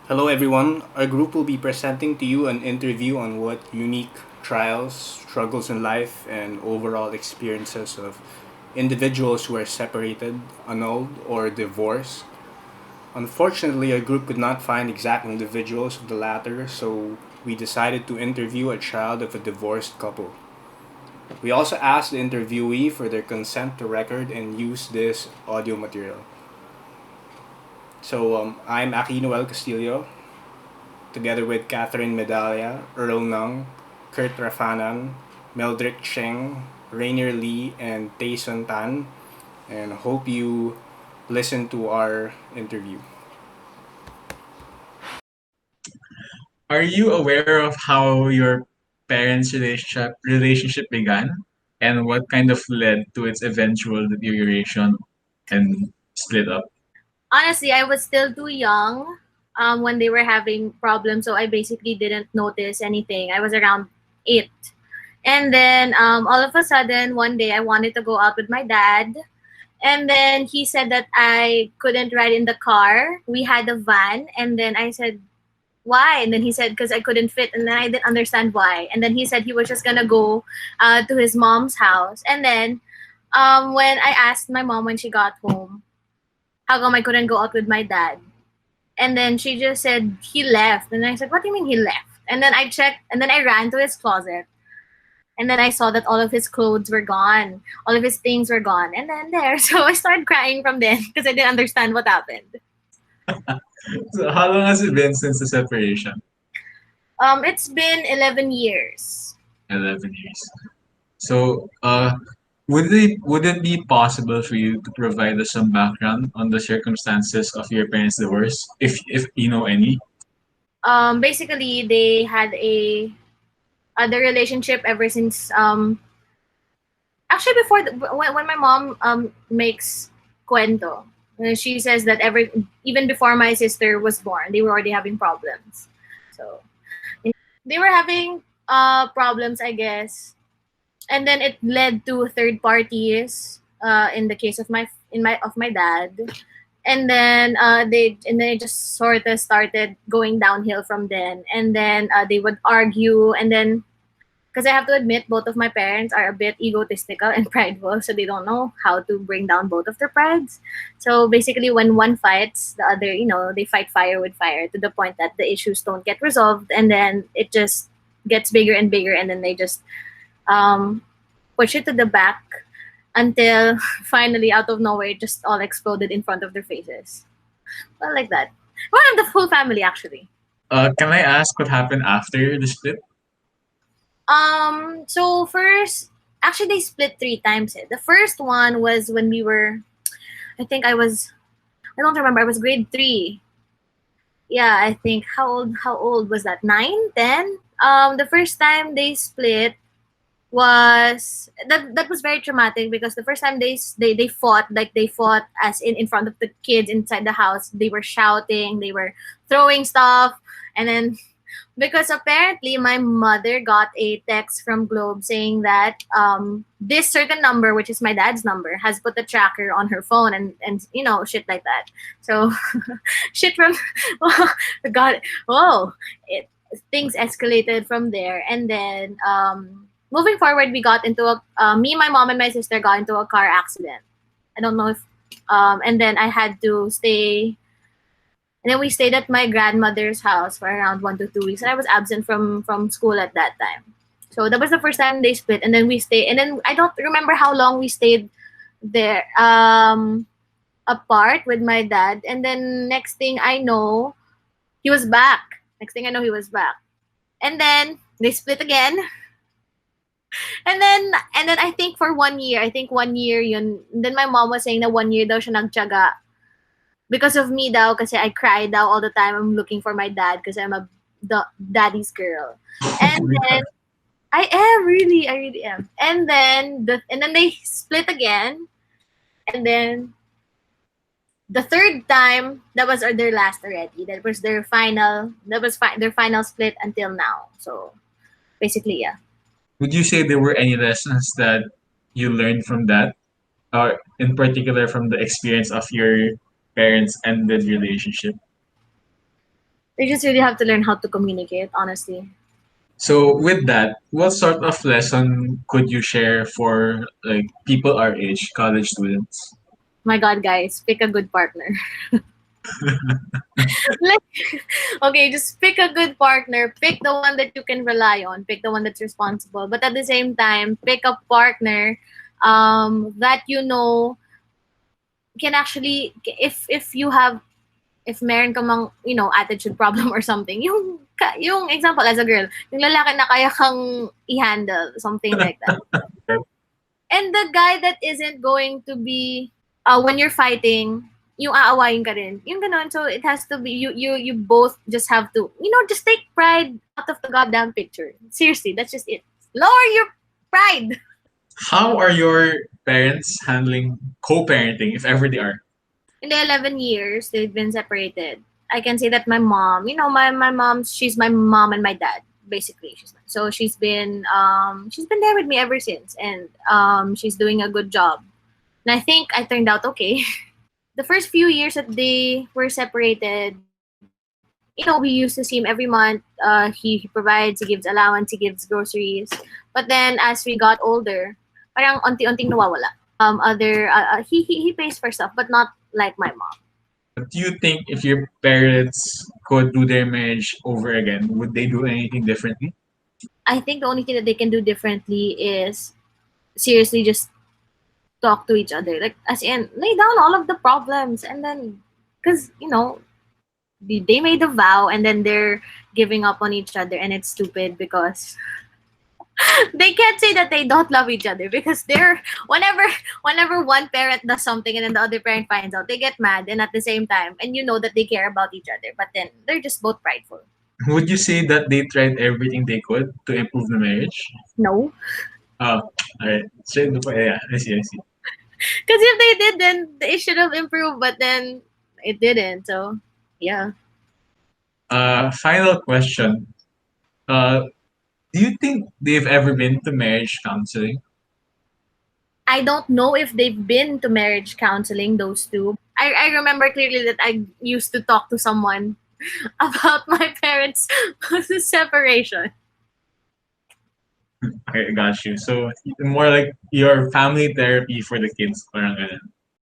Hello, everyone. Our group will be presenting to you an interview on what unique trials, struggles in life, and overall experiences of individuals who are separated, annulled, or divorced. Unfortunately, our group could not find exact individuals of the latter, so we decided to interview a child of a divorced couple. We also asked the interviewee for their consent to record and use this audio material. I'm Aki Noel Castillo, together with Catherine Medalla, Earl Nung, Kurt Rafanan, Meldrick Cheng, Rainier Lee, and Tayson Tan, and hope you listen to our interview. Are you aware of how your parents' relationship began and what kind of led to its eventual deterioration and split up? Honestly, I was still too young when they were having problems, so I basically didn't notice anything. I was around 8. And then all of a sudden, one day I wanted to go out with my dad. And then he said that I couldn't ride in the car. We had a van. And then I said, why? And then he said, because I couldn't fit. And then I didn't understand why. And then he said he was just going to go to his mom's house. And then when I asked my mom when she got home, how come I couldn't go out with my dad? And then she just said he left. And I said, what do you mean he left? And then I checked, and then I ran to his closet. And then I saw that all of his clothes were gone, all of his things were gone. And then there, so I started crying from then because I didn't understand what happened. So how long has it been since the separation? It's been 11 years. 11 years. So would it be possible for you to provide us some background on the circumstances of your parents' divorce, if you know any? Basically, they had a other relationship ever since actually before when my mom makes cuento, she says that even before my sister was born, they were already having problems. So they were having problems, I guess, and then it led to third parties. In the case of my dad, and then it just sort of started going downhill from then. And then they would argue, and then because I have to admit, both of my parents are a bit egotistical and prideful, so they don't know how to bring down both of their prides. So basically, when one fights, the other, they fight fire with fire to the point that the issues don't get resolved, and then it just gets bigger and bigger, and then they just um, push it to the back until finally, out of nowhere, it just all exploded in front of their faces. Well, like that. Well, the whole family actually. Can I ask what happened after the split? So first, actually, they split 3 times. The first one was when we were, I think I don't remember. I was grade 3. Yeah, I think how old was that? 9, 10. The first time they split was that was very traumatic because the first time they fought, like they fought as in front of the kids inside the house. They were shouting, they were throwing stuff, and then because apparently my mother got a text from Globe saying that this certain number, which is my dad's number, has put a tracker on her phone, and shit like that. So shit from God. Oh, it things escalated from there, and then moving forward, we got into a me, my mom, and my sister got into a car accident. I don't know if and then I had to stay, and then we stayed at my grandmother's house for around 1 to 2 weeks, and I was absent from school at that time. So that was the first time they split, and then we stayed, and then I don't remember how long we stayed there apart with my dad, and then next thing I know, he was back. Next thing I know, he was back, and then they split again, and then I think for 1 year, I think 1 year yun. Then my mom was saying that 1 year daw siya nagtiyaga because of me daw, kasi I cry daw all the time. I'm looking for my dad because I'm the daddy's girl. And then I am really, I really am. And then they split again. And then the third time, that was their last already. That was their final. That was their final split until now. So basically, yeah. Would you say there were any lessons that you learned from that, or in particular from the experience of your parents' ended relationship? They just really have to learn how to communicate, honestly. So with that, what sort of lesson could you share for like people our age, college students? My God, guys, pick a good partner. Like, okay, just pick a good partner. Pick the one that you can rely on. Pick the one that's responsible. But at the same time, pick a partner that you know can actually, if you have, if meron ka mang, attitude problem or something, yung example as a girl, yung lalaki na kaya kang i-handle, something like that. And the guy that isn't going to be, when you're fighting, yung aawayin ka rin. Yung ganon. So it has to be, you both just have to, just take pride out of the goddamn picture. Seriously, that's just it. Lower your pride. How are your parents handling co-parenting, if ever they are? In the 11 years they've been separated, I can say that my mom, my mom, she's my mom and my dad, basically. So she's been there with me ever since, and she's doing a good job. And I think I turned out okay. The first few years that they were separated, we used to see him every month. He provides, he gives allowance, he gives groceries. But then as we got older, parang unti-unting nawawala. He pays for stuff, but not like my mom. Do you think if your parents could do their marriage over again, would they do anything differently? I think the only thing that they can do differently is seriously just talk to each other. Like, as in, lay down all of the problems, and then, because, they made a vow and then they're giving up on each other, and it's stupid because they can't say that they don't love each other, because they're, whenever one parent does something and then the other parent finds out, they get mad, and at the same time, and you know that they care about each other, but then they're just both prideful. Would you say that they tried everything they could to improve the marriage? No. Oh, alright. So, yeah, I see, I see. Because if they did, then it should have improved, but then it didn't. So, yeah. Final question. Uh, do you think they've ever been to marriage counseling? I don't know if they've been to marriage counseling, those two. I remember clearly that I used to talk to someone about my parents' separation. Okay, got you. So more like your family therapy for the kids, parang ganun.